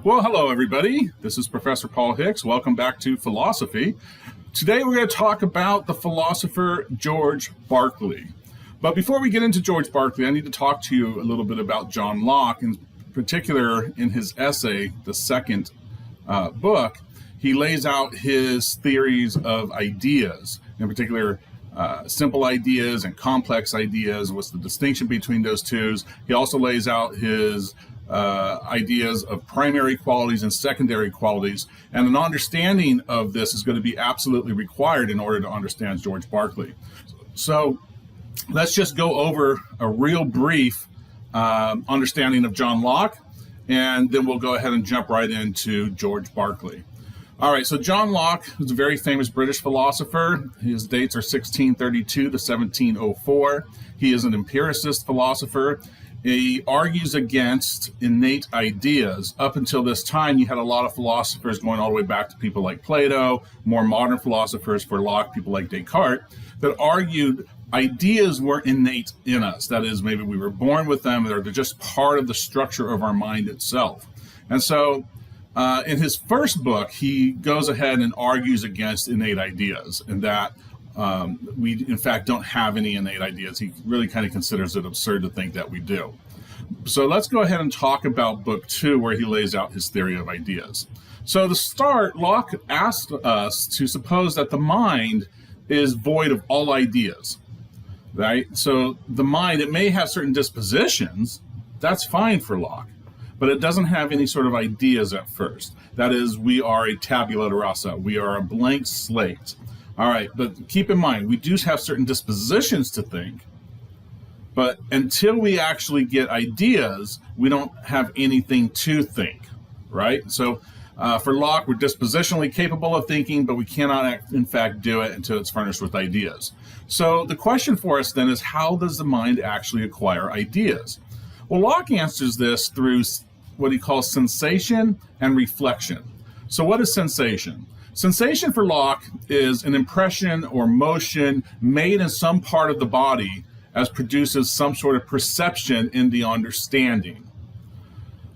Well, hello, everybody. This is Professor Paul Hicks. Welcome back to Philosophy. Today, we're going to talk about the philosopher George Berkeley. But before we get into George Berkeley, I need to talk to you a little bit about John Locke. In particular, in his essay, the second book, he lays out his theories of ideas, in particular, simple ideas and complex ideas. What's the distinction between those two? He also lays out his ideas of primary qualities and secondary qualities, and an understanding of this is going to be absolutely required in order to understand George Berkeley. So let's just go over a real brief understanding of John Locke, and then we'll go ahead and jump right into George Berkeley. All right, so John Locke is a very famous British philosopher. His dates are 1632 to 1704. He is an empiricist philosopher. He argues against innate ideas. Up until this time, you had a lot of philosophers going all the way back to people like Plato, more modern philosophers for Locke, people like Descartes, that argued ideas were innate in us. That is, maybe we were born with them, or they're just part of the structure of our mind itself. And so in his first book, he goes ahead and argues against innate ideas, and that we, in fact, don't have any innate ideas. He really kind of considers it absurd to think that we do. So let's go ahead and talk about book 2, where he lays out his theory of ideas. So to start, Locke asked us to suppose that the mind is void of all ideas, right? So the mind, it may have certain dispositions. That's fine for Locke, but it doesn't have any sort of ideas at first. That is, we are a tabula rasa. We are a blank slate. All right, but keep in mind, we do have certain dispositions to think, but until we actually get ideas, we don't have anything to think, right? So for Locke, we're dispositionally capable of thinking, but we cannot, in fact, do it until it's furnished with ideas. So the question for us then is, how does the mind actually acquire ideas? Well, Locke answers this through what he calls sensation and reflection. So what is sensation? Sensation for Locke is an impression or motion made in some part of the body as produces some sort of perception in the understanding.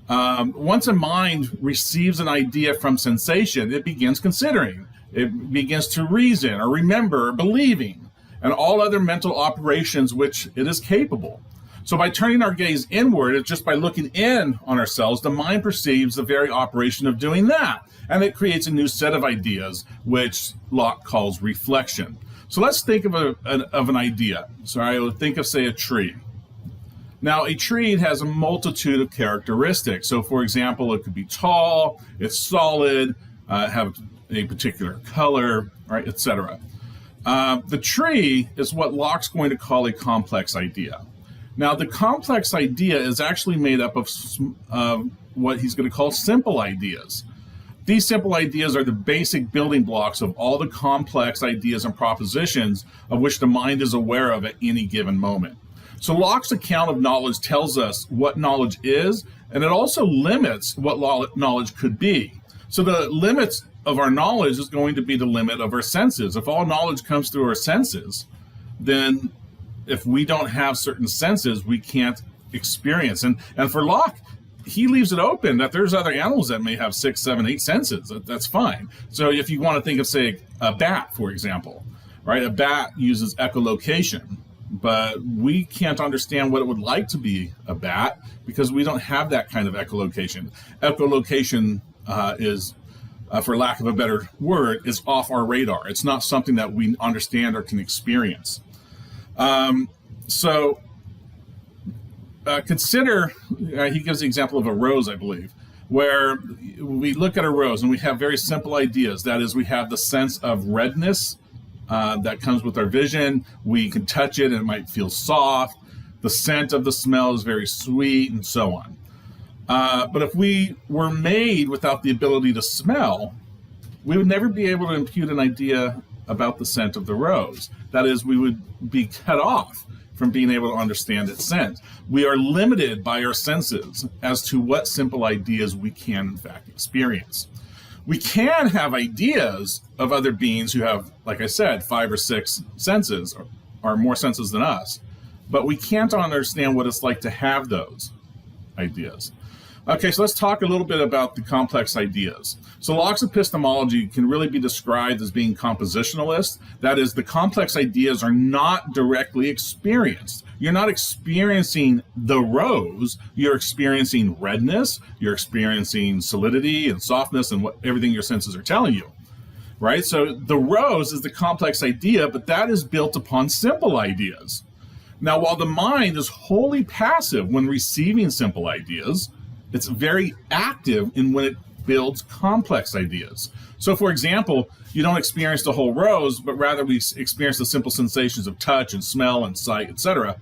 Once a mind receives an idea from sensation, it begins considering. It begins to reason or remember or believing, and all other mental operations which it is capable. So by turning our gaze inward, just by looking in on ourselves, the mind perceives the very operation of doing that. And it creates a new set of ideas, which Locke calls reflection. So let's think of an idea. So I would think of, say, a tree. Now, a tree has a multitude of characteristics. So, for example, it could be tall, it's solid, have a particular color, right, etc. The tree is what Locke's going to call a complex idea. Now, the complex idea is actually made up of what he's going to call simple ideas. These simple ideas are the basic building blocks of all the complex ideas and propositions of which the mind is aware of at any given moment. So Locke's account of knowledge tells us what knowledge is, and it also limits what knowledge could be. So the limits of our knowledge is going to be the limit of our senses. If all knowledge comes through our senses, then if we don't have certain senses, we can't experience. And for Locke, he leaves it open that there's other animals that may have 6, 7, 8 senses. That's fine. So if you want to think of, say, a bat, for example, right? A bat uses echolocation, but we can't understand what it would like to be a bat because we don't have that kind of echolocation. Echolocation is, for lack of a better word, is off our radar. It's not something that we understand or can experience. Consider, he gives the example of a rose, I believe, where we look at a rose and we have very simple ideas. That is, we have the sense of redness that comes with our vision. We can touch it and it might feel soft. The scent of the smell is very sweet, and so on. But if we were made without the ability to smell, we would never be able to impute an idea about the scent of the rose. That is, we would be cut off from being able to understand its scent. We are limited by our senses as to what simple ideas we can, in fact, experience. We can have ideas of other beings who have, like I said, 5 or 6 senses, or more senses than us, but we can't understand what it's like to have those ideas. Okay, so let's talk a little bit about the complex ideas. So Locke's epistemology can really be described as being compositionalist. That is, the complex ideas are not directly experienced. You're not experiencing the rose, you're experiencing redness, you're experiencing solidity and softness and everything your senses are telling you, right? So the rose is the complex idea, but that is built upon simple ideas. Now, while the mind is wholly passive when receiving simple ideas, it's very active in when it builds complex ideas. So, for example, you don't experience the whole rose, but rather we experience the simple sensations of touch and smell and sight, etc.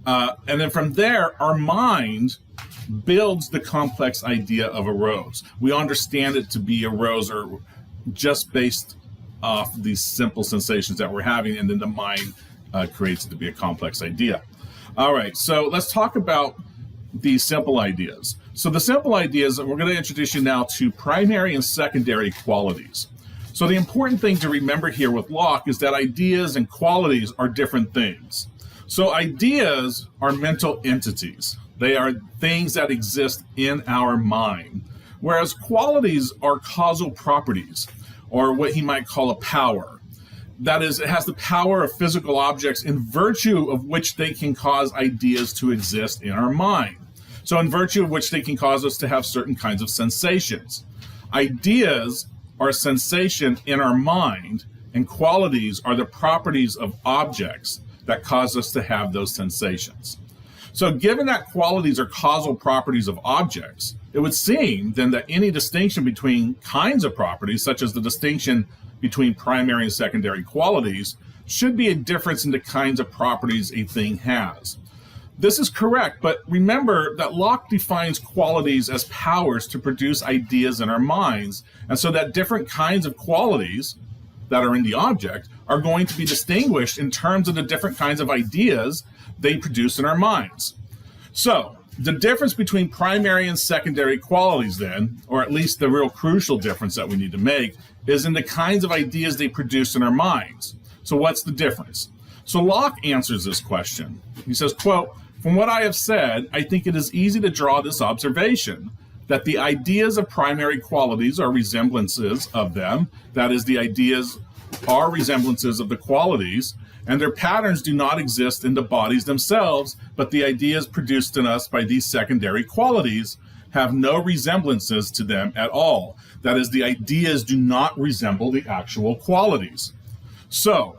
And then from there, our mind builds the complex idea of a rose. We understand it to be a rose or just based off these simple sensations that we're having, and then the mind creates it to be a complex idea. All right, so let's talk about these simple ideas. So the simple ideas, we're going to introduce you now to primary and secondary qualities. So the important thing to remember here with Locke is that ideas and qualities are different things. So ideas are mental entities. They are things that exist in our mind, whereas qualities are causal properties, or what he might call a power. That is, it has the power of physical objects in virtue of which they can cause ideas to exist in our mind. So in virtue of which they can cause us to have certain kinds of sensations. Ideas are a sensation in our mind, and qualities are the properties of objects that cause us to have those sensations. So given that qualities are causal properties of objects, it would seem then that any distinction between kinds of properties, such as the distinction between primary and secondary qualities, should be a difference in the kinds of properties a thing has. This is correct, but remember that Locke defines qualities as powers to produce ideas in our minds, and so that different kinds of qualities that are in the object are going to be distinguished in terms of the different kinds of ideas they produce in our minds. So, the difference between primary and secondary qualities then, or at least the real crucial difference that we need to make, is in the kinds of ideas they produce in our minds. So what's the difference? So Locke answers this question. He says, quote, "From what I have said, I think it is easy to draw this observation, that the ideas of primary qualities are resemblances of them, that is, the ideas are resemblances of the qualities, and their patterns do not exist in the bodies themselves, but the ideas produced in us by these secondary qualities have no resemblances to them at all. That is, the ideas do not resemble the actual qualities." So,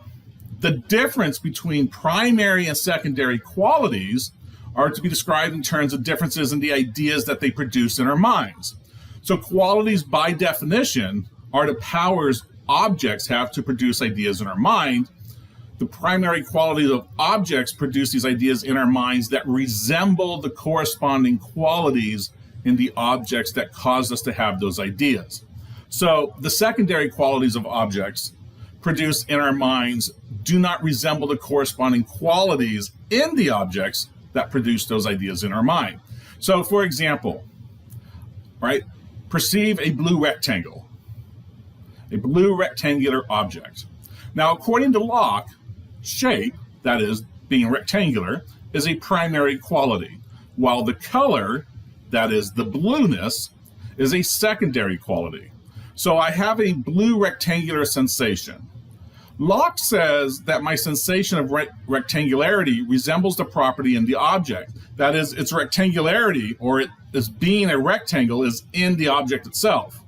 the difference between primary and secondary qualities are to be described in terms of differences in the ideas that they produce in our minds. So qualities, by definition, are the powers objects have to produce ideas in our mind. The primary qualities of objects produce these ideas in our minds that resemble the corresponding qualities in the objects that cause us to have those ideas. So the secondary qualities of objects produced in our minds do not resemble the corresponding qualities in the objects that produce those ideas in our mind. So for example, right, perceive a blue rectangle, a blue rectangular object. Now, according to Locke, shape, that is, being rectangular, is a primary quality, while the color, that is, the blueness, is a secondary quality. So I have a blue rectangular sensation. Locke says that my sensation of rectangularity resembles the property in the object. That is, its rectangularity, or it is being a rectangle, is in the object itself.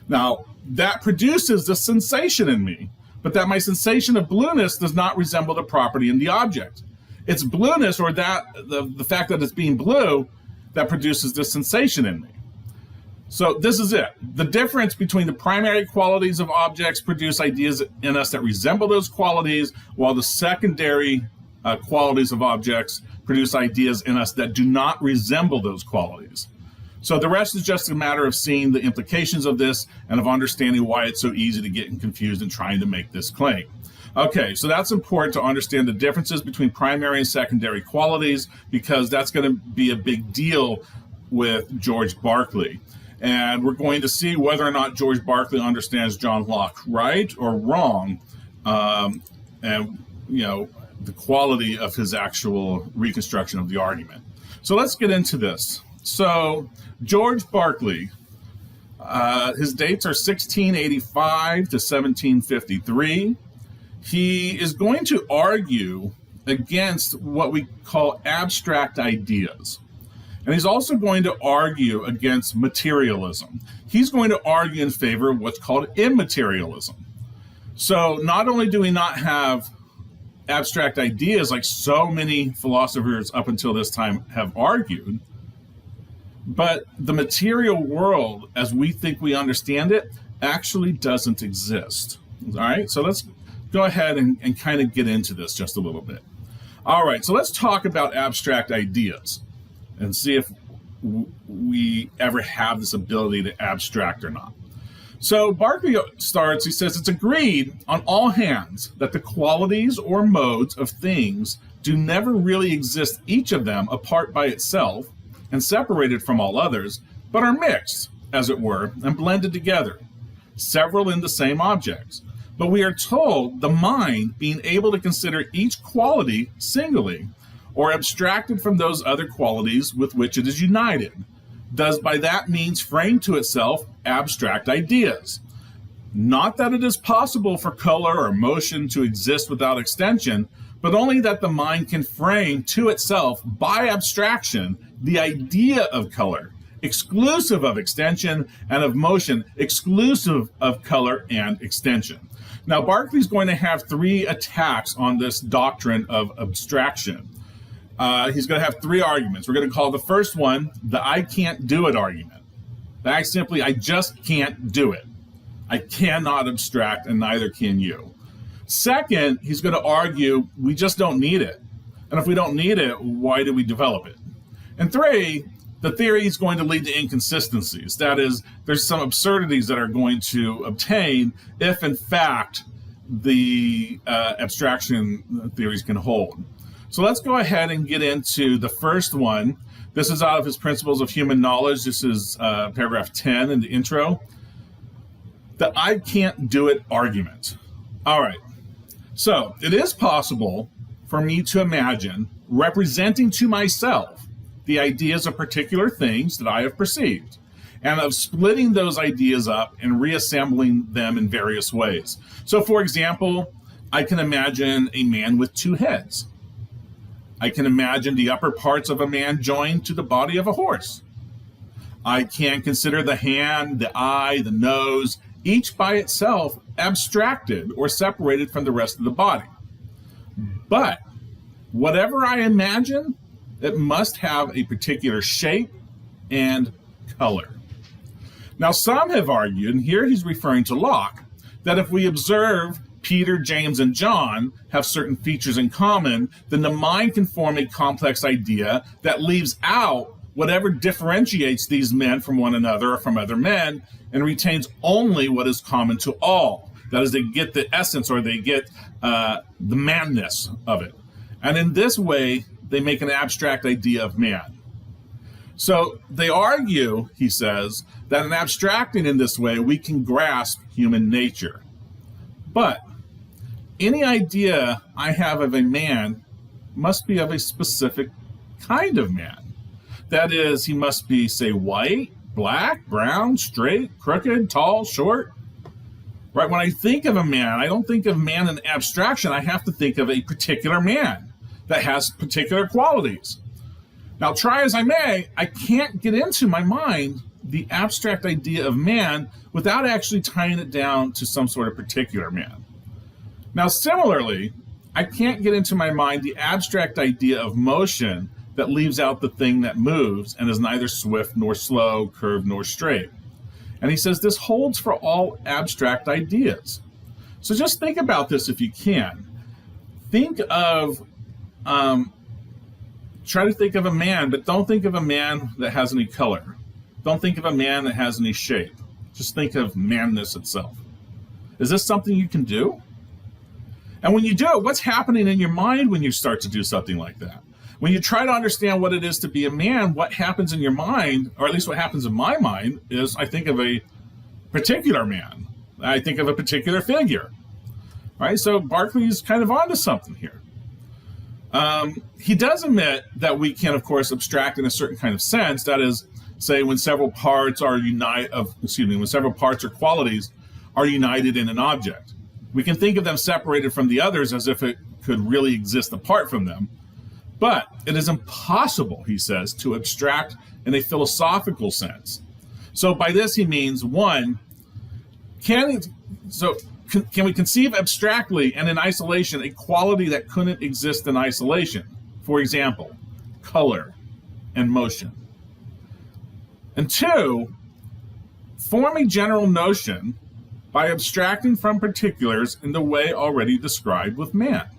Now, that produces the sensation in me, but that my sensation of blueness does not resemble the property in the object. It's blueness, or that the fact that it's being blue, that produces this sensation in me. So this is it. The difference between the primary qualities of objects produce ideas in us that resemble those qualities, while the secondary qualities of objects produce ideas in us that do not resemble those qualities. So the rest is just a matter of seeing the implications of this and of understanding why it's so easy to get confused in trying to make this claim. Okay, so that's important to understand the differences between primary and secondary qualities, because that's going to be a big deal with George Berkeley. And we're going to see whether or not George Berkeley understands John Locke right or wrong, and the quality of his actual reconstruction of the argument. So let's get into this. So George Berkeley, his dates are 1685 to 1753. He is going to argue against what we call abstract ideas. And he's also going to argue against materialism. He's going to argue in favor of what's called immaterialism. So not only do we not have abstract ideas like so many philosophers up until this time have argued, but the material world, as we think we understand it, actually doesn't exist. All right, so let's go ahead and kind of get into this just a little bit. All right, so let's talk about abstract ideas and see if we ever have this ability to abstract or not. So Berkeley starts, he says, it's agreed on all hands that the qualities or modes of things do never really exist, each of them apart by itself and separated from all others, but are mixed, as it were, and blended together, several in the same objects. But we are told the mind, being able to consider each quality singly, or abstracted from those other qualities with which it is united, does by that means frame to itself abstract ideas. Not that it is possible for color or motion to exist without extension, but only that the mind can frame to itself by abstraction the idea of color, exclusive of extension, and of motion, exclusive of color and extension. Now, Berkeley's going to have three attacks on this doctrine of abstraction. He's going to have three arguments. We're going to call the first one the I can't do it argument. That simply, I just can't do it. I cannot abstract, and neither can you. Second, he's going to argue we just don't need it. And if we don't need it, why do we develop it? And three, the theory is going to lead to inconsistencies. That is, there's some absurdities that are going to obtain if, in fact, the abstraction theories can hold. So let's go ahead and get into the first one. This is out of his Principles of Human Knowledge. This is paragraph 10 in the intro. The I can't do it argument. All right. So it is possible for me to imagine representing to myself the ideas of particular things that I have perceived, and of splitting those ideas up and reassembling them in various ways. So, for example, I can imagine a man with two heads. I can imagine the upper parts of a man joined to the body of a horse. I can consider the hand, the eye, the nose, each by itself abstracted or separated from the rest of the body. But whatever I imagine, it must have a particular shape and color. Now, some have argued, and here he's referring to Locke, that if we observe Peter, James, and John have certain features in common, then the mind can form a complex idea that leaves out whatever differentiates these men from one another or from other men, and retains only what is common to all. That is, they get the essence, or they get the manness of it. And in this way, they make an abstract idea of man. So they argue, he says, that in abstracting in this way, we can grasp human nature. But any idea I have of a man must be of a specific kind of man. That is, he must be, say, white, black, brown, straight, crooked, tall, short. Right? When I think of a man, I don't think of man in abstraction. I have to think of a particular man that has particular qualities. Now, try as I may, I can't get into my mind the abstract idea of man without actually tying it down to some sort of particular man. Now, similarly, I can't get into my mind the abstract idea of motion that leaves out the thing that moves and is neither swift nor slow, curved nor straight. And he says this holds for all abstract ideas. So just think about this if you can. Think of, try to think of a man, but don't think of a man that has any color. Don't think of a man that has any shape. Just think of manness itself. Is this something you can do? And when you do it, what's happening in your mind when you start to do something like that? When you try to understand what it is to be a man, what happens in your mind, or at least what happens in my mind, is I think of a particular man. I think of a particular figure. Right? So Berkeley is kind of onto something here. He does admit that we can, of course, abstract in a certain kind of sense. That is, say, when several parts are when several parts or qualities are united in an object. We can think of them separated from the others as if it could really exist apart from them. But it is impossible, he says, to abstract in a philosophical sense. So by this he means, one, can we conceive abstractly and in isolation a quality that couldn't exist in isolation? For example, color and motion. And two, form a general notion by abstracting from particulars in the way already described with man.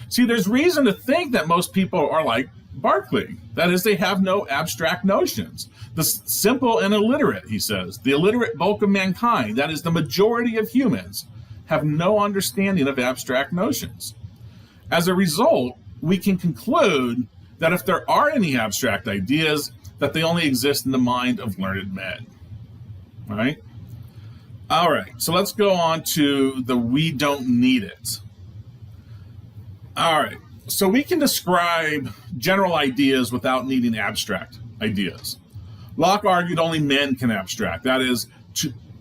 See, there's reason to think that most people are like Berkeley. That is, they have no abstract notions. The simple and illiterate, he says, the illiterate bulk of mankind, that is the majority of humans, have no understanding of abstract notions. As a result, we can conclude that if there are any abstract ideas, that they only exist in the mind of learned men. Right? All right, so let's go on to the we don't need it. All right, so we can describe general ideas without needing abstract ideas. Locke argued only men can abstract. That is,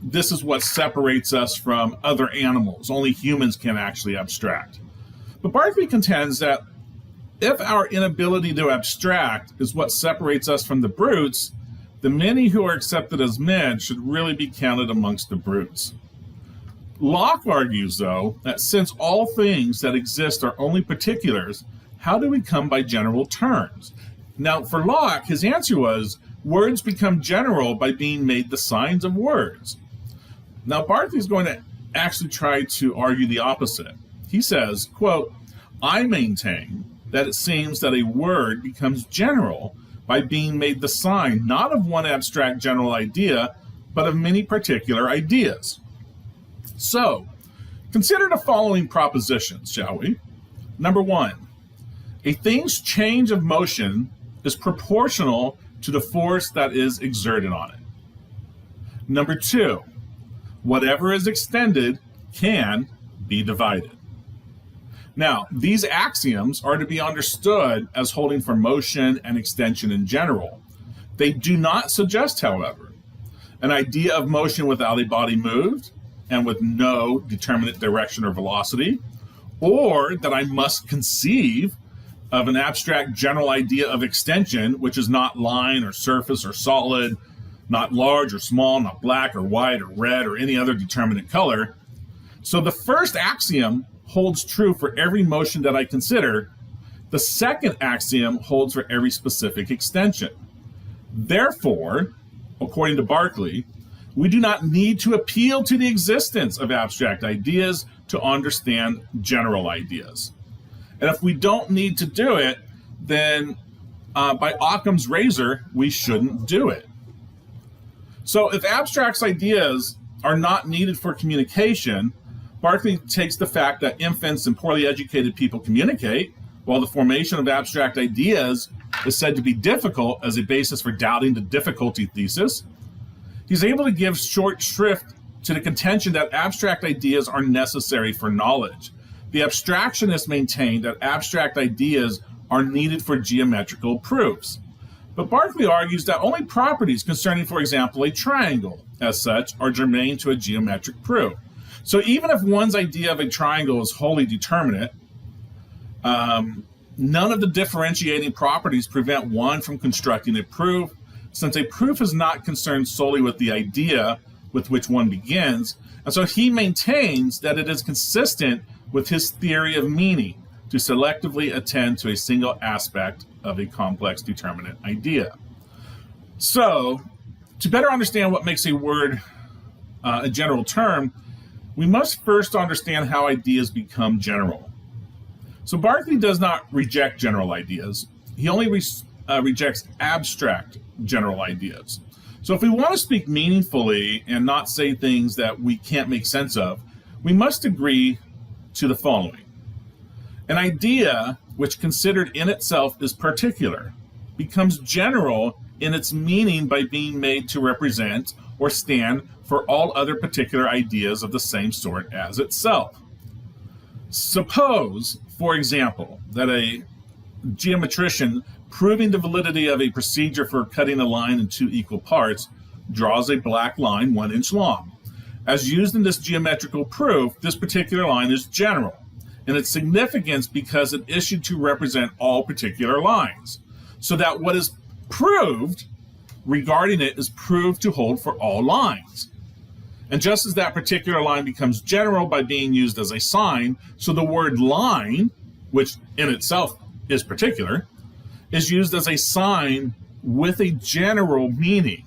this is what separates us from other animals. Only humans can actually abstract. But Berkeley contends that if our inability to abstract is what separates us from the brutes, the many who are accepted as men should really be counted amongst the brutes. Locke argues, though, that since all things that exist are only particulars, how do we come by general terms? Now, for Locke, his answer was, words become general by being made the signs of words. Now, Berkeley's going to actually try to argue the opposite. He says, quote, I maintain that it seems that a word becomes general by being made the sign not of one abstract general idea, but of many particular ideas. So, consider the following propositions, shall we? Number one, a thing's change of motion is proportional to the force that is exerted on it. Number two, whatever is extended can be divided. Now, these axioms are to be understood as holding for motion and extension in general. They do not suggest, however, an idea of motion without a body moved and with no determinate direction or velocity, or that I must conceive of an abstract general idea of extension, which is not line or surface or solid, not large or small, not black or white or red or any other determinate color. So the first axiom holds true for every motion that I consider. The second axiom holds for every specific extension. Therefore, according to Berkeley, we do not need to appeal to the existence of abstract ideas to understand general ideas. And if we don't need to do it, then by Occam's razor, we shouldn't do it. So if abstract ideas are not needed for communication, Berkeley takes the fact that infants and poorly educated people communicate, while the formation of abstract ideas is said to be difficult as a basis for doubting the difficulty thesis. He's able to give short shrift to the contention that abstract ideas are necessary for knowledge. The abstractionists maintain that abstract ideas are needed for geometrical proofs. But Berkeley argues that only properties concerning, for example, a triangle, as such, are germane to a geometric proof. So even if one's idea of a triangle is wholly determinate, none of the differentiating properties prevent one from constructing a proof, since a proof is not concerned solely with the idea with which one begins. And so he maintains that it is consistent with his theory of meaning to selectively attend to a single aspect of a complex determinate idea. So, to better understand what makes a word a general term, we must first understand how ideas become general. So Berkeley does not reject general ideas. He only rejects abstract general ideas. So if we want to speak meaningfully and not say things that we can't make sense of, we must agree to the following. An idea which considered in itself is particular becomes general in its meaning by being made to represent or stand for all other particular ideas of the same sort as itself. Suppose, for example, that a geometrician proving the validity of a procedure for cutting a line in two equal parts draws a black line 1 inch long. As used in this geometrical proof, this particular line is general, and its significance because it issued to represent all particular lines, so that what is proved regarding it is proved to hold for all lines. And just as that particular line becomes general by being used as a sign, so the word line, which in itself is particular, is used as a sign with a general meaning.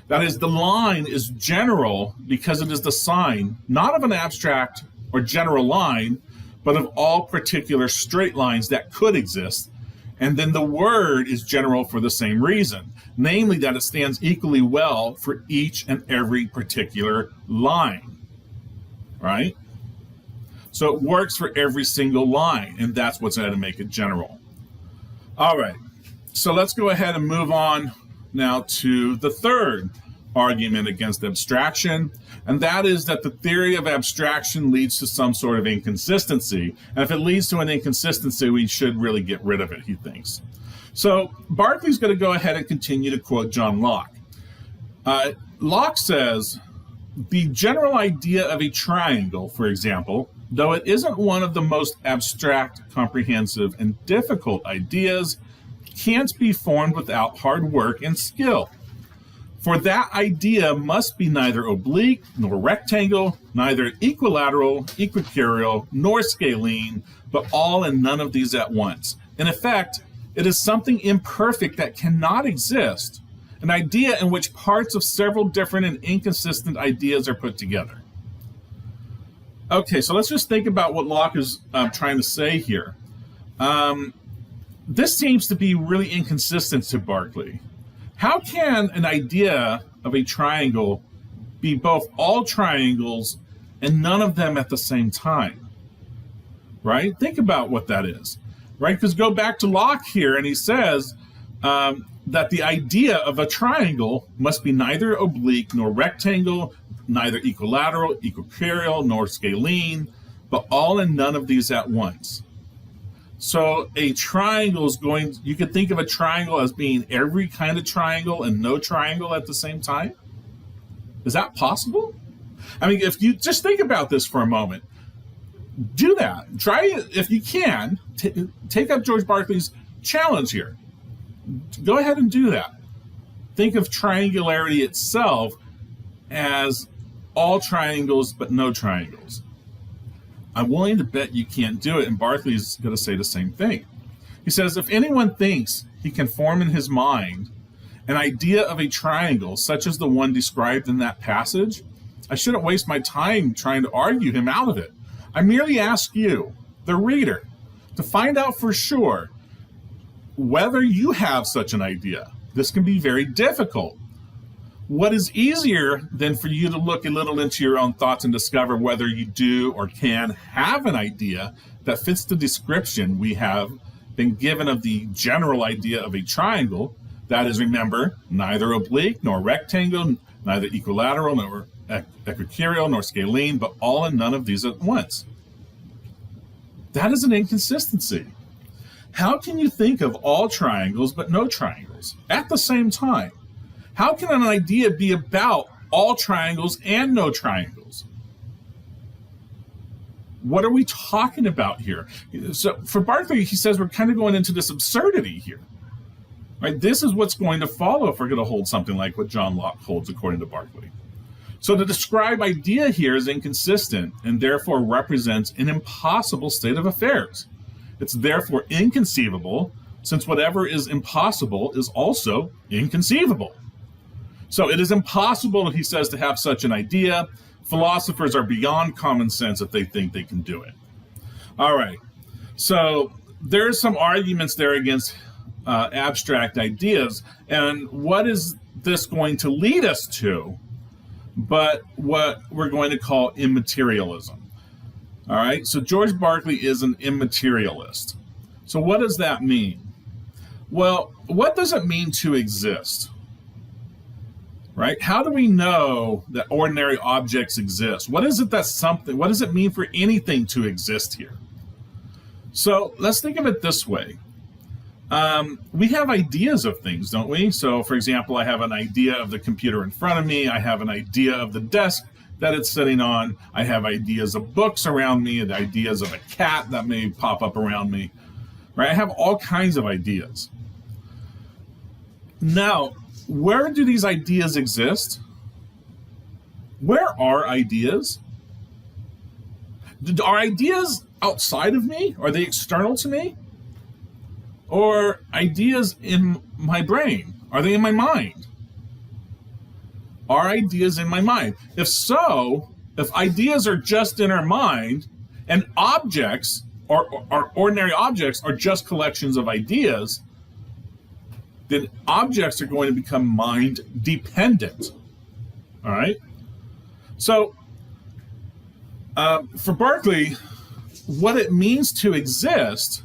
That is, the line is general because it is the sign, not of an abstract or general line, but of all particular straight lines that could exist. And then the word is general for the same reason, namely that it stands equally well for each and every particular line, right? So it works for every single line, and that's what's going to make it general. All right, so let's go ahead and move on now to the third argument against abstraction, and that is that the theory of abstraction leads to some sort of inconsistency, and if it leads to an inconsistency, we should really get rid of it, he thinks. So Berkeley's going to go ahead and continue to quote John Locke. Locke says, the general idea of a triangle, for example, though it isn't one of the most abstract, comprehensive, and difficult ideas, can't be formed without hard work and skill. For that idea must be neither oblique nor rectangle, neither equilateral, equatorial, nor scalene, but all and none of these at once. In effect, it is something imperfect that cannot exist, an idea in which parts of several different and inconsistent ideas are put together. Okay, so let's just think about what Locke is trying to say here. This seems to be really inconsistent to Berkeley. How can an idea of a triangle be both all triangles and none of them at the same time? Right? Think about what that is. Right? Because go back to Locke here, and he says that the idea of a triangle must be neither oblique nor rectangle, neither equilateral, equatorial, nor scalene, but all and none of these at once. So a triangle is going, you could think of a triangle as being every kind of triangle and no triangle at the same time. Is that possible? I mean, if you just think about this for a moment, do that. Try it if you can. Take up George Berkeley's challenge here. Go ahead and do that. Think of triangularity itself as all triangles but no triangles. I'm willing to bet you can't do it, and Berkeley's going to say the same thing. He says, if anyone thinks he can form in his mind an idea of a triangle such as the one described in that passage, I shouldn't waste my time trying to argue him out of it. I merely ask you, the reader, to find out for sure whether you have such an idea. This can be very difficult. What is easier than for you to look a little into your own thoughts and discover whether you do or can have an idea that fits the description we have been given of the general idea of a triangle, that is, remember, neither oblique nor rectangle, neither equilateral nor equatorial nor scalene, but all and none of these at once. That is an inconsistency. How can you think of all triangles but no triangles at the same time? How can an idea be about all triangles and no triangles? What are we talking about here? So for Berkeley, he says we're kind of going into this absurdity here. Right? This is what's going to follow if we're going to hold something like what John Locke holds according to Berkeley. So the described idea here is inconsistent and therefore represents an impossible state of affairs. It's therefore inconceivable, since whatever is impossible is also inconceivable. So it is impossible, he says, to have such an idea. Philosophers are beyond common sense if they think they can do it. All right. So there's some arguments there against abstract ideas. And what is this going to lead us to? But what we're going to call immaterialism. All right. So George Berkeley is an immaterialist. So what does that mean? Well, what does it mean to exist? Right? How do we know that ordinary objects exist? What is it that something, what does it mean for anything to exist here? So let's think of it this way. We have ideas of things, don't we? So, for example, I have an idea of the computer in front of me. I have an idea of the desk that it's sitting on. I have ideas of books around me, and ideas of a cat that may pop up around me. Right? I have all kinds of ideas. Now, where do these ideas exist? Where are ideas? Are ideas outside of me? Are they external to me? Or ideas in my brain? Are they in my mind? Are ideas in my mind? If so, if ideas are just in our mind and objects, or ordinary objects, are just collections of ideas, then objects are going to become mind dependent. All right? So, for Berkeley, what it means to exist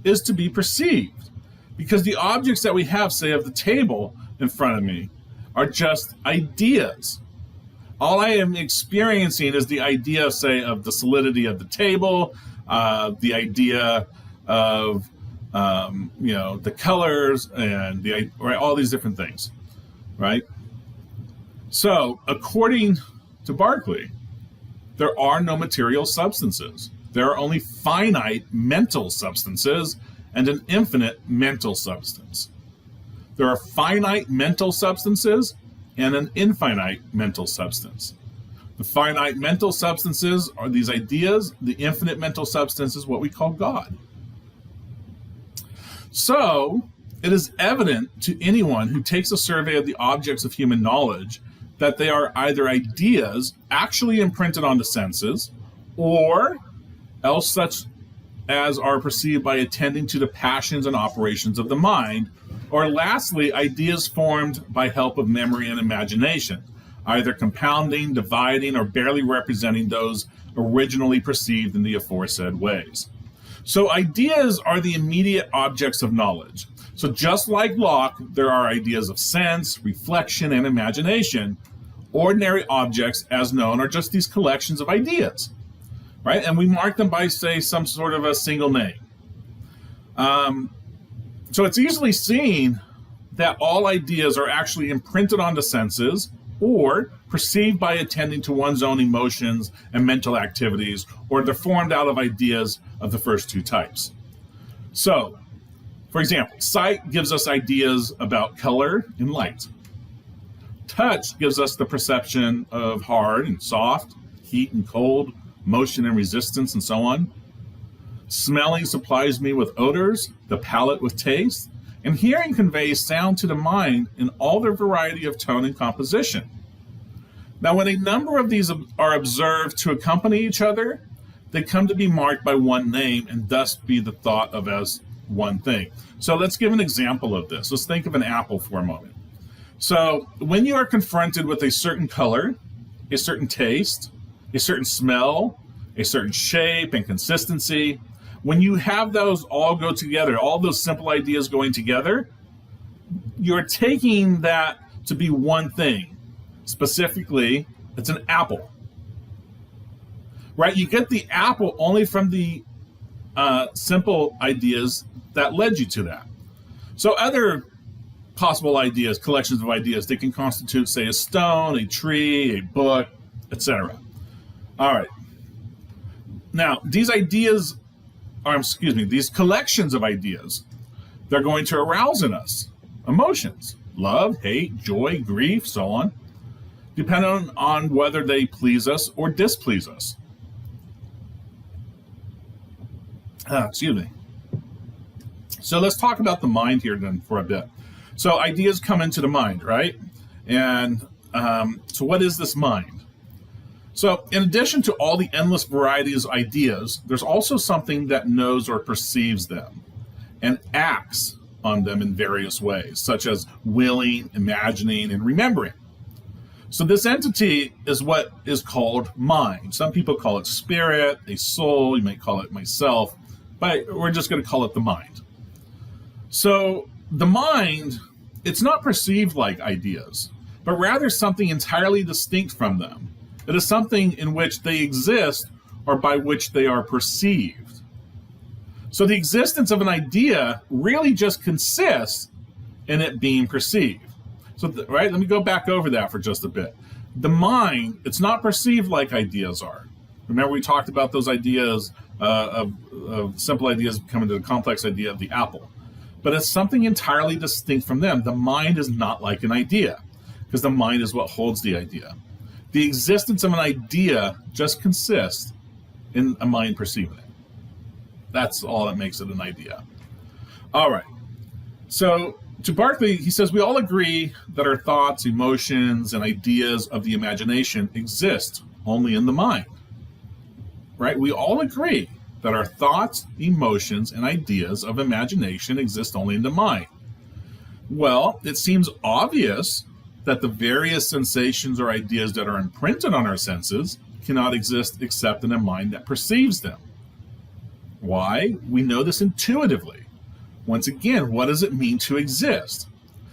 is to be perceived, because the objects that we have, say, of the table in front of me, are just ideas. All I am experiencing is the idea, say, of the solidity of the table, the idea of the colors and all these different things, right? So, according to Berkeley, there are no material substances. There are only finite mental substances and an infinite mental substance. There are finite mental substances and an infinite mental substance. The finite mental substances are these ideas. The infinite mental substance is what we call God. So, it is evident to anyone who takes a survey of the objects of human knowledge that they are either ideas actually imprinted on the senses, or else such as are perceived by attending to the passions and operations of the mind, or lastly, ideas formed by help of memory and imagination, either compounding, dividing, or barely representing those originally perceived in the aforesaid ways. So ideas are the immediate objects of knowledge. So just like Locke, there are ideas of sense, reflection, and imagination. Ordinary objects, as known, are just these collections of ideas, right? And we mark them by, say, some sort of a single name. So it's easily seen that all ideas are actually imprinted on the senses or perceived by attending to one's own emotions and mental activities, or they're formed out of ideas of the first two types. So, for example, sight gives us ideas about color and light. Touch gives us the perception of hard and soft, heat and cold, motion and resistance, and so on. Smelling supplies me with odors, the palate with taste, and hearing conveys sound to the mind in all their variety of tone and composition. Now, when a number of these are observed to accompany each other, they come to be marked by one name and thus be the thought of as one thing. So let's give an example of this. Let's think of an apple for a moment. So when you are confronted with a certain color, a certain taste, a certain smell, a certain shape and consistency, when you have those all go together, all those simple ideas going together, you're taking that to be one thing. Specifically, it's an apple. Right? You get the apple only from the simple ideas that led you to that. So other possible ideas, collections of ideas, they can constitute, say, a stone, a tree, a book, etc. All right. Now, these collections of ideas, they're going to arouse in us emotions, love, hate, joy, grief, so on, depending on whether they please us or displease us. So let's talk about the mind here then for a bit. So ideas come into the mind, right? And so what is this mind? So in addition to all the endless varieties of ideas, there's also something that knows or perceives them and acts on them in various ways, such as willing, imagining, and remembering. So this entity is what is called mind. Some people call it spirit, a soul, you might call it myself, but we're just going to call it the mind. So the mind, it's not perceived like ideas, but rather something entirely distinct from them. It is something in which they exist or by which they are perceived. So the existence of an idea really just consists in it being perceived. So, right, let me go back over that for just a bit. The mind, it's not perceived like ideas are. Remember, we talked about those ideas of simple ideas becoming the complex idea of the apple. But it's something entirely distinct from them. The mind is not like an idea, because the mind is what holds the idea. The existence of an idea just consists in a mind perceiving it. That's all that makes it an idea. All right. So to Berkeley, he says, we all agree that our thoughts, emotions, and ideas of the imagination exist only in the mind. Right? We all agree that our thoughts, emotions, and ideas of imagination exist only in the mind. Well, it seems obvious that the various sensations or ideas that are imprinted on our senses cannot exist except in a mind that perceives them. Why? We know this intuitively. Once again, what does it mean to exist?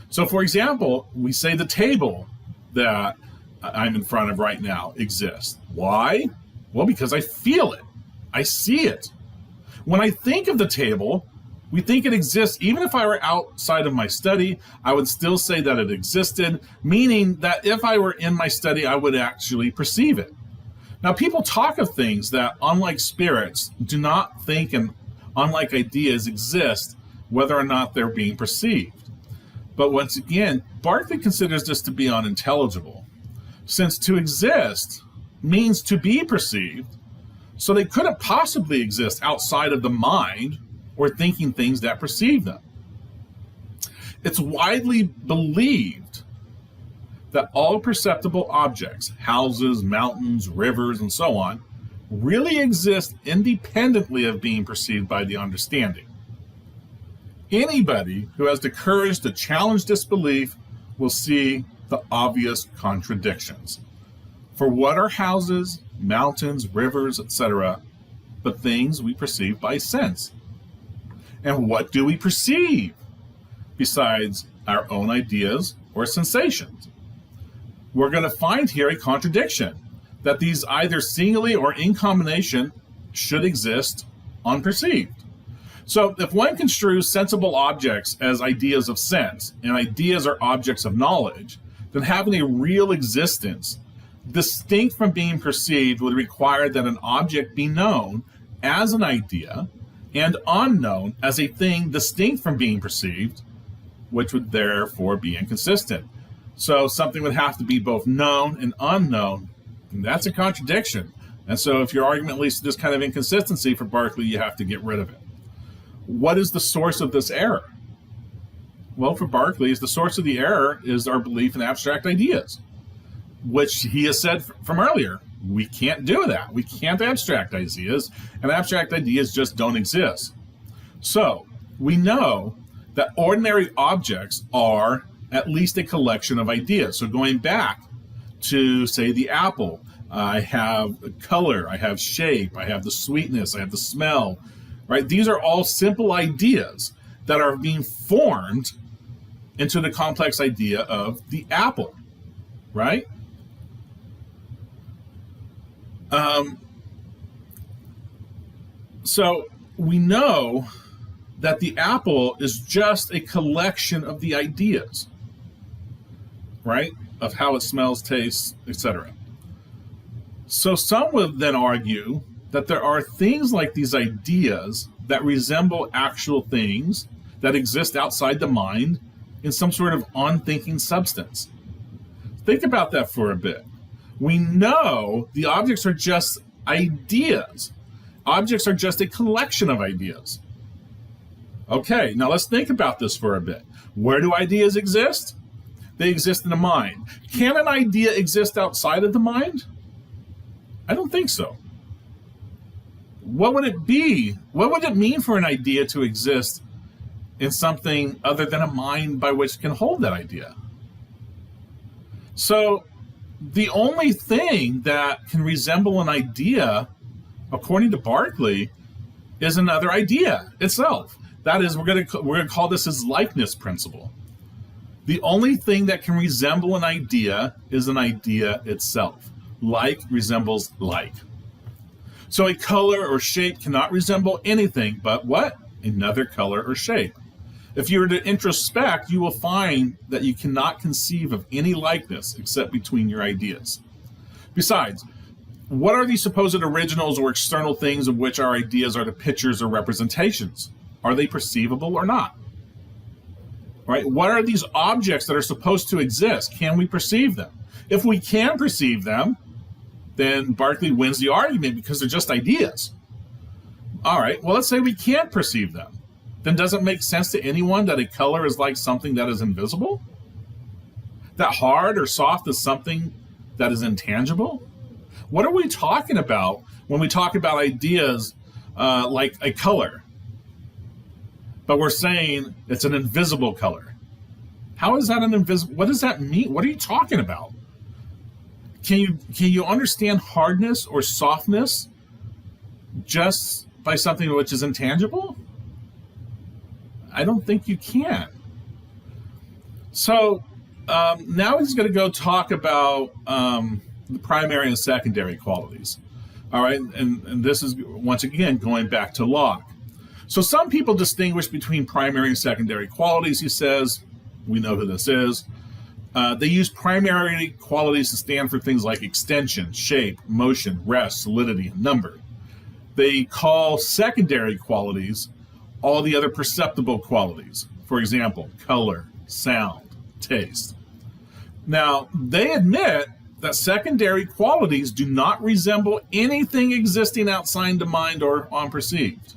So, for example, we say the table that I'm in front of right now exists. Why? Well, because I feel it. I see it. When I think of the table, we think it exists. Even if I were outside of my study, I would still say that it existed, meaning that if I were in my study, I would actually perceive it. Now, people talk of things that, unlike spirits, do not think, and unlike ideas, exist, whether or not they're being perceived. But once again, Berkeley considers this to be unintelligible, since to exist means to be perceived, so they couldn't possibly exist outside of the mind or thinking things that perceive them. It's widely believed that all perceptible objects, houses, mountains, rivers, and so on, really exist independently of being perceived by the understanding. Anybody who has the courage to challenge this belief will see the obvious contradictions. For what are houses, mountains, rivers, etc., but things we perceive by sense? And what do we perceive besides our own ideas or sensations? We're going to find here a contradiction, that these either singly or in combination should exist unperceived. So if one construes sensible objects as ideas of sense, and ideas are objects of knowledge, then having a real existence distinct from being perceived would require that an object be known as an idea and unknown as a thing distinct from being perceived, which would therefore be inconsistent. So something would have to be both known and unknown, and that's a contradiction. And so if your argument leads to this kind of inconsistency for Berkeley, you have to get rid of it. What is the source of this error? Well, for Berkeley, the source of the error is our belief in abstract ideas, which he has said from earlier, we can't do that. We can't abstract ideas, and abstract ideas just don't exist. So we know that ordinary objects are at least a collection of ideas. So going back to, say, the apple, I have color, I have shape, I have the sweetness, I have the smell, right? These are all simple ideas that are being formed into the complex idea of the apple, right? So we know that the apple is just a collection of the ideas, right? Of how it smells, tastes, etc. So some would then argue that there are things like these ideas that resemble actual things that exist outside the mind in some sort of unthinking substance. Think about that for a bit. We know the objects are just ideas. Objects are just a collection of ideas. Okay, now let's think about this for a bit. Where do ideas exist? They exist in the mind. Can an idea exist outside of the mind? I don't think so. What would it be? What would it mean for an idea to exist in something other than a mind by which it can hold that idea? So the only thing that can resemble an idea, according to Berkeley, is another idea itself. That is, we're going to call this his likeness principle. The only thing that can resemble an idea is an idea itself. Like resembles like. So a color or shape cannot resemble anything but what? Another color or shape. If you were to introspect, you will find that you cannot conceive of any likeness except between your ideas. Besides, what are these supposed originals or external things of which our ideas are the pictures or representations? Are they perceivable or not? Right? What are these objects that are supposed to exist? Can we perceive them? If we can perceive them, then Berkeley wins the argument because they're just ideas. All right, well, let's say we can't perceive them. Then does it make sense to anyone that a color is like something that is invisible? That hard or soft is something that is intangible? What are we talking about when we talk about ideas like a color? But we're saying it's an invisible color. How is that an invisible? What does that mean? What are you talking about? Can you understand hardness or softness just by something which is intangible? I don't think you can. So now he's going to go talk about the primary and secondary qualities. All right, and this is once again going back to Locke. So some people distinguish between primary and secondary qualities, he says. We know who this is. They use primary qualities to stand for things like extension, shape, motion, rest, solidity, and number. They call secondary qualities all the other perceptible qualities. For example, color, sound, taste. Now, they admit that secondary qualities do not resemble anything existing outside the mind or unperceived.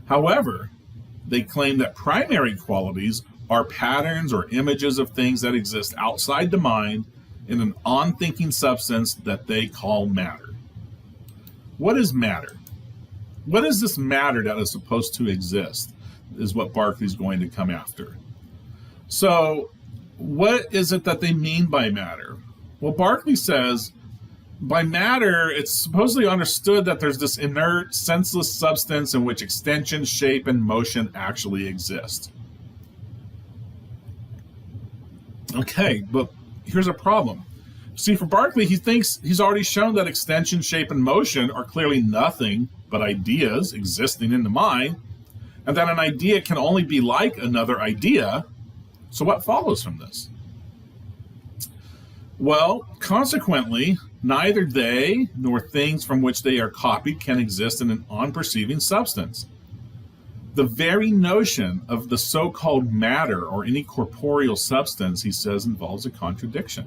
However, they claim that primary qualities are patterns or images of things that exist outside the mind in an unthinking substance that they call matter. What is matter? What is this matter that is supposed to exist, is what Berkeley's going to come after. So what is it that they mean by matter? Well, Berkeley says by matter, it's supposedly understood that there's this inert, senseless substance in which extension, shape, and motion actually exist. Okay, but here's a problem. See, for Berkeley, he thinks he's already shown that extension, shape, and motion are clearly nothing but ideas existing in the mind, and that an idea can only be like another idea. So what follows from this? Well, consequently, neither they nor things from which they are copied can exist in an unperceiving substance. The very notion of the so-called matter or any corporeal substance, he says, involves a contradiction.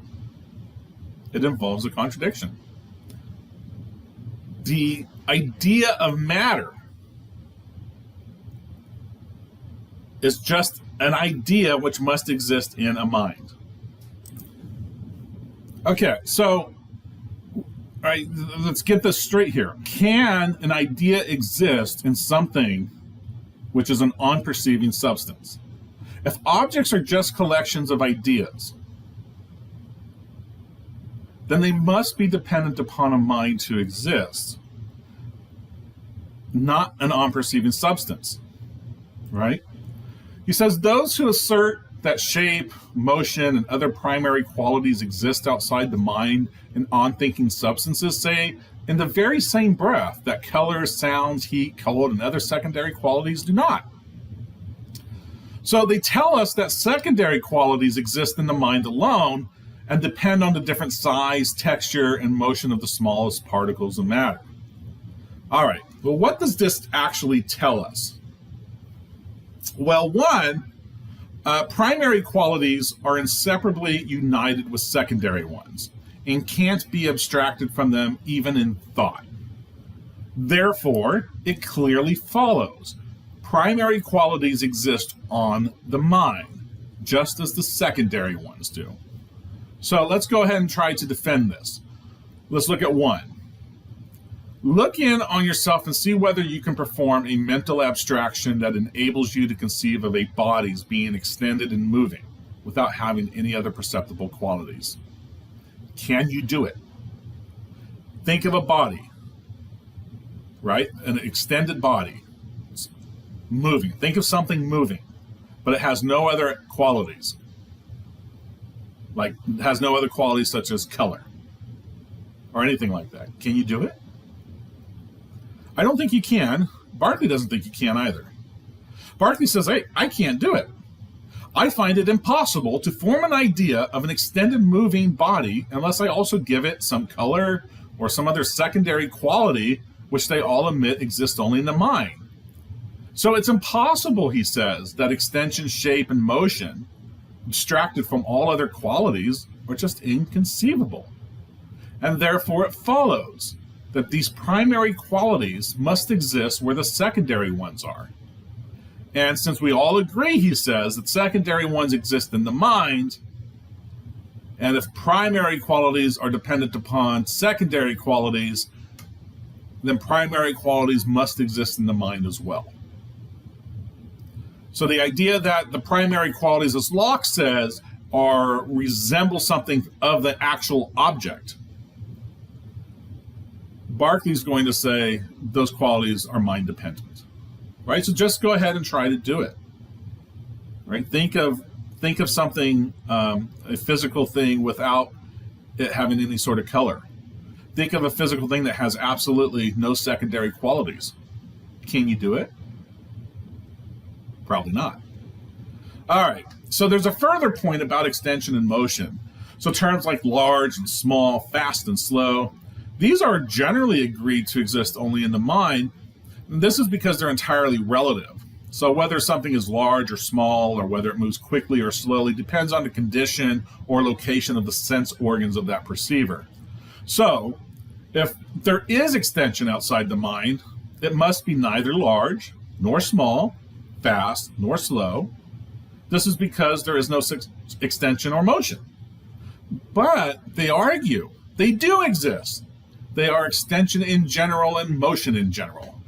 It involves a contradiction. The idea of matter is just an idea which must exist in a mind. Okay, so all right, let's get this straight here. Can an idea exist in something which is an unperceiving substance? If objects are just collections of ideas, then they must be dependent upon a mind to exist, not an unperceiving substance, right? He says those who assert that shape, motion, and other primary qualities exist outside the mind in unthinking substances say in the very same breath that color, sounds, heat, cold, and other secondary qualities do not. So they tell us that secondary qualities exist in the mind alone and depend on the different size, texture, and motion of the smallest particles of matter. All right, well, what does this actually tell us? Well, one, primary qualities are inseparably united with secondary ones and can't be abstracted from them even in thought. Therefore, it clearly follows primary qualities exist on the mind, just as the secondary ones do. So let's go ahead and try to defend this. Let's look at one. Look in on yourself and see whether you can perform a mental abstraction that enables you to conceive of a body's being extended and moving without having any other perceptible qualities. Can you do it? Think of a body, right? An extended body. It's moving. Think of something moving, but it has no other qualities. Like, it has no other qualities such as color. or anything like that. Can you do it? I don't think you can. Berkeley doesn't think you can either. Berkeley says, hey, I can't do it. I find it impossible to form an idea of an extended moving body unless I also give it some color or some other secondary quality which they all admit exists only in the mind. So it's impossible, he says, that extension, shape, and motion, abstracted from all other qualities, are just inconceivable. And therefore it follows that these primary qualities must exist where the secondary ones are. And since we all agree, he says, that secondary ones exist in the mind, and if primary qualities are dependent upon secondary qualities, then primary qualities must exist in the mind as well. So the idea that the primary qualities, as Locke says, resemble something of the actual object, Berkeley's going to say those qualities are mind dependent, right? So just go ahead and try to do it, right? Think of something, a physical thing without it having any sort of color. Think of a physical thing that has absolutely no secondary qualities. Can you do it? Probably not. All right, so there's a further point about extension and motion. So terms like large and small, fast and slow, these are generally agreed to exist only in the mind. And this is because they're entirely relative. So whether something is large or small, or whether it moves quickly or slowly, depends on the condition or location of the sense organs of that perceiver. So if there is extension outside the mind, it must be neither large nor small, fast nor slow. This is because there is no extension or motion. But they argue they do exist. They are extension in general and motion in general.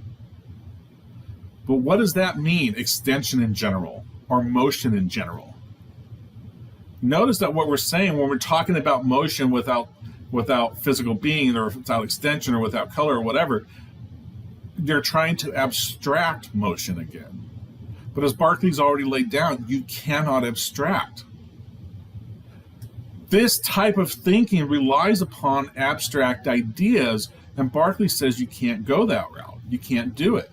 But what does that mean, extension in general or motion in general? Notice that what we're saying when we're talking about motion without physical being, or without extension, or without color, or whatever, they're trying to abstract motion again. But as Berkeley's already laid down, you cannot abstract. This type of thinking relies upon abstract ideas, and Berkeley says you can't go that route. You can't do it.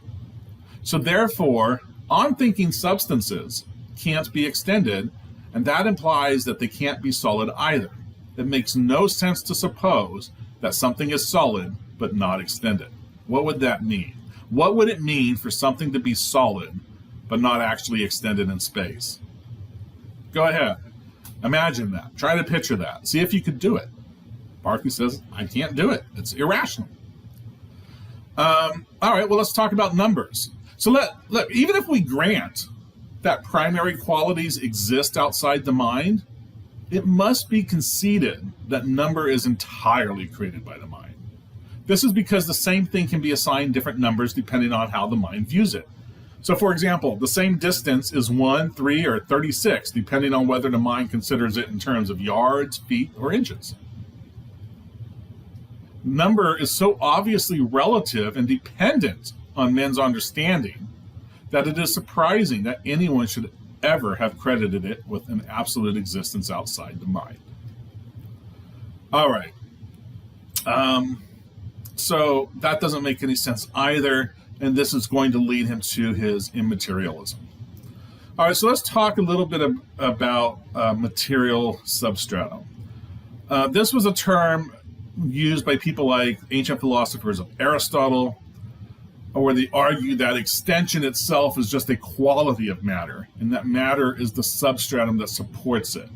So therefore, on-thinking substances can't be extended, and that implies that they can't be solid either. It makes no sense to suppose that something is solid but not extended. What would that mean? What would it mean for something to be solid but not actually extended in space? Go ahead. Imagine that. Try to picture that. See if you could do it. Berkeley says, I can't do it. It's irrational. All right, well, let's talk about numbers. So look, even if we grant that primary qualities exist outside the mind, it must be conceded that number is entirely created by the mind. This is because the same thing can be assigned different numbers depending on how the mind views it. So for example, the same distance is 1, 3, or 36, depending on whether the mind considers it in terms of yards, feet, or inches. Number is so obviously relative and dependent on men's understanding that it is surprising that anyone should ever have credited it with an absolute existence outside the mind. All right. So that doesn't make any sense either, and this is going to lead him to his immaterialism. All right, so let's talk a little bit about material substratum. This was a term used by people like ancient philosophers of Aristotle, where they argue that extension itself is just a quality of matter, and that matter is the substratum that supports it.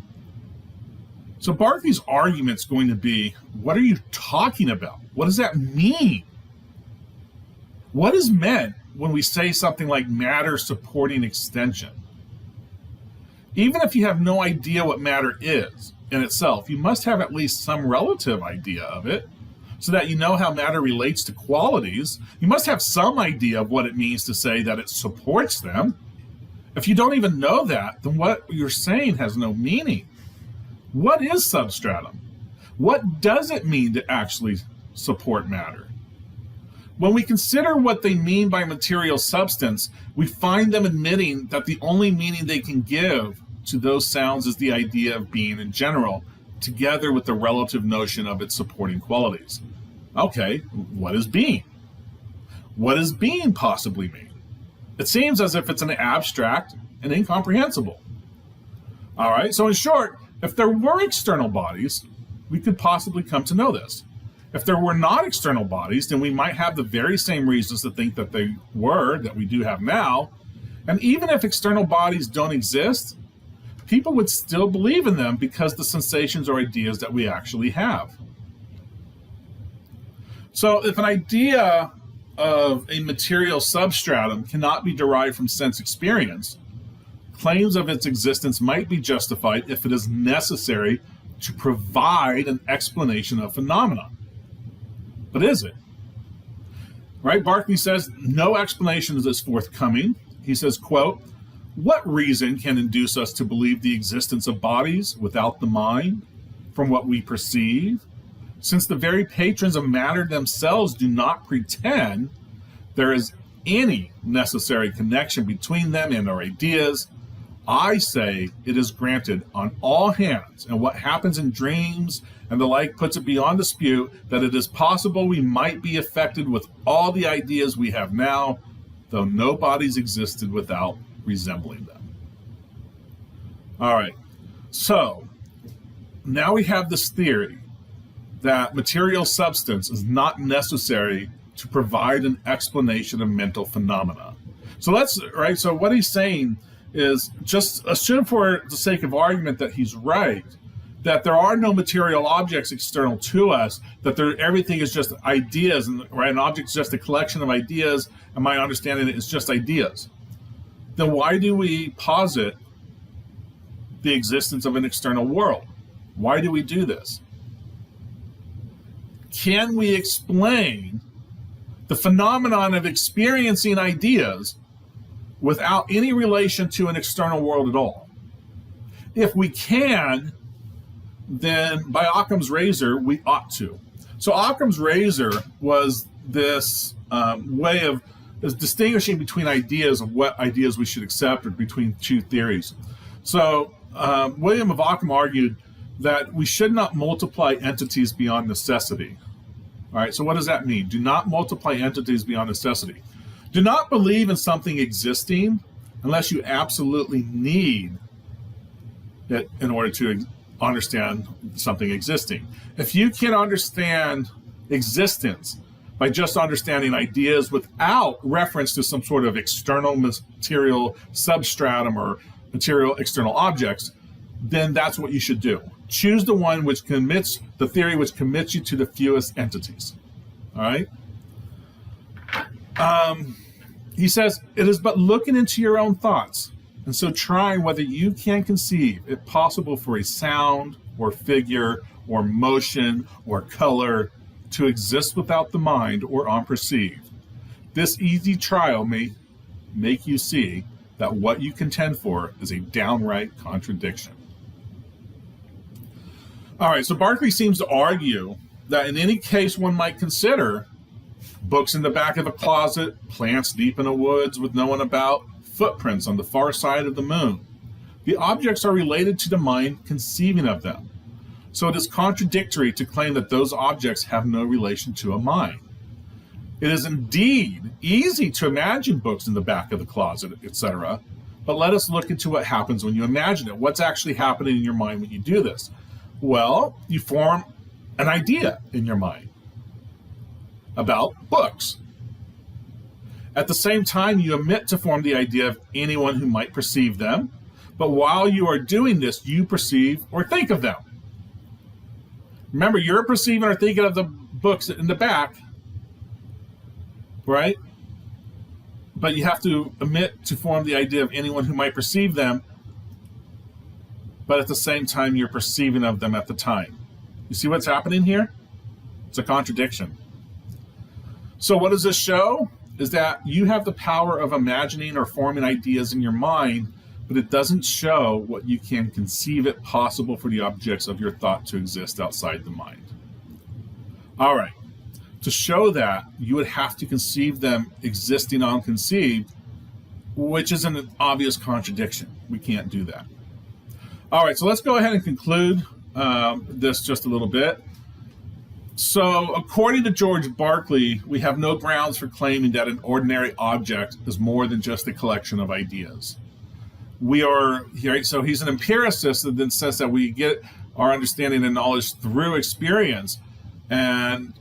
So Berkeley's argument is going to be, what are you talking about? What does that mean? What is meant when we say something like matter supporting extension? Even if you have no idea what matter is in itself, you must have at least some relative idea of it, so that you know how matter relates to qualities. You must have some idea of what it means to say that it supports them. If you don't even know that, then what you're saying has no meaning. What is substratum? What does it mean to actually support matter? When we consider what they mean by material substance, we find them admitting that the only meaning they can give to those sounds is the idea of being in general, together with the relative notion of its supporting qualities. Okay, what is being? What does being possibly mean? It seems as if it's an abstract and incomprehensible. All right, so in short, if there were external bodies, we could possibly come to know this. If there were not external bodies, then we might have the very same reasons to think that they were, that we do have now. And even if external bodies don't exist, people would still believe in them because the sensations or ideas that we actually have. So if an idea of a material substratum cannot be derived from sense experience, claims of its existence might be justified if it is necessary to provide an explanation of phenomena. But is it? Right? Berkeley says no explanation is forthcoming. He says, quote, "What reason can induce us to believe the existence of bodies without the mind from what we perceive? Since the very patrons of matter themselves do not pretend there is any necessary connection between them and our ideas, I say it is granted on all hands, and what happens in dreams and the like puts it beyond dispute that it is possible we might be affected with all the ideas we have now, though no bodies existed without resembling them." All right, so now we have this theory that material substance is not necessary to provide an explanation of mental phenomena. So what he's saying is, just assume for the sake of argument that he's right, that there are no material objects external to us, that everything is just ideas, and right, an object is just a collection of ideas, and my understanding is just ideas. Then why do we posit the existence of an external world? Why do we do this? Can we explain the phenomenon of experiencing ideas without any relation to an external world at all? If we can, then by Occam's razor, we ought to. So Occam's razor was this way of distinguishing between ideas of what ideas we should accept, or between two theories. So William of Occam argued that we should not multiply entities beyond necessity. All right, so what does that mean? Do not multiply entities beyond necessity. Do not believe in something existing unless you absolutely need it in order to understand something existing. If you can understand existence by just understanding ideas without reference to some sort of external material substratum or material external objects, then that's what you should do. Choose the one which commits, the theory which commits you to the fewest entities. All right? He says, it is but looking into your own thoughts, and so trying whether you can conceive it possible for a sound or figure or motion or color to exist without the mind or unperceived. This easy trial may make you see that what you contend for is a downright contradiction. All right, so Berkeley seems to argue that in any case one might consider books in the back of a closet, plants deep in the woods with no one about, footprints on the far side of the moon. The objects are related to the mind conceiving of them. So it is contradictory to claim that those objects have no relation to a mind. It is indeed easy to imagine books in the back of the closet, etc., but let us look into what happens when you imagine it. What's actually happening in your mind when you do this? Well, you form an idea in your mind about books. At the same time, you omit to form the idea of anyone who might perceive them, but while you are doing this, you perceive or think of them. Remember, you're perceiving or thinking of the books in the back, right? But you have to omit to form the idea of anyone who might perceive them, but at the same time, you're perceiving of them at the time. You see what's happening here? It's a contradiction. So what does this show? Is that you have the power of imagining or forming ideas in your mind, but it doesn't show what you can conceive it possible for the objects of your thought to exist outside the mind. All right. To show that, you would have to conceive them existing unconceived, which is an obvious contradiction. We can't do that. All right, so let's go ahead and conclude this just a little bit. So, according to George Berkeley, we have no grounds for claiming that an ordinary object is more than just a collection of ideas. We are here, so he's an empiricist that then says that we get our understanding and knowledge through experience, and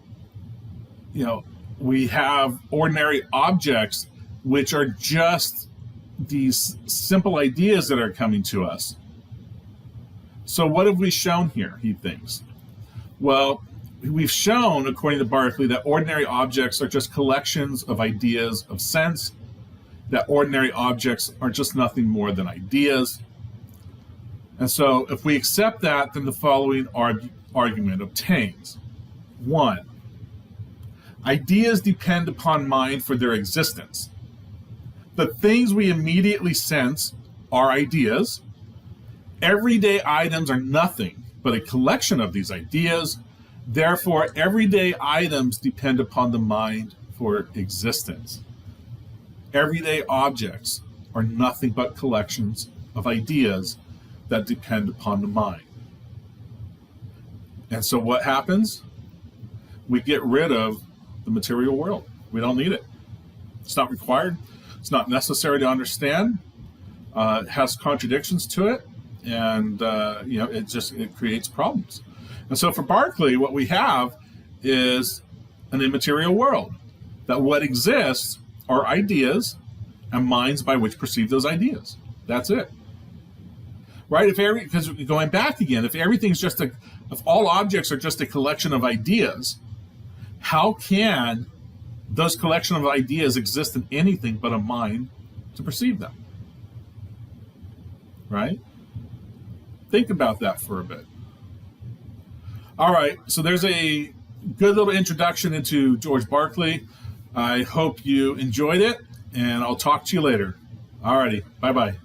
we have ordinary objects which are just these simple ideas that are coming to us. So what have we shown here, he thinks? Well, we've shown, according to Berkeley, that ordinary objects are just collections of ideas of sense, that ordinary objects are just nothing more than ideas. And so if we accept that, then the following argument obtains. 1, ideas depend upon mind for their existence. The things we immediately sense are ideas. Everyday items are nothing but a collection of these ideas. Therefore, everyday items depend upon the mind for existence. Everyday objects are nothing but collections of ideas that depend upon the mind. And so what happens? We get rid of the material world. We don't need it. It's not required. It's not necessary to understand. It has contradictions to it, and it creates problems. And so for Berkeley, what we have is an immaterial world. That what exists are ideas and minds by which perceive those ideas. That's it. Right? Because going back again, if all objects are just a collection of ideas, how can those collection of ideas exist in anything but a mind to perceive them? Right? Think about that for a bit. All right, so there's a good little introduction into George Berkeley. I hope you enjoyed it, and I'll talk to you later. All righty, bye-bye.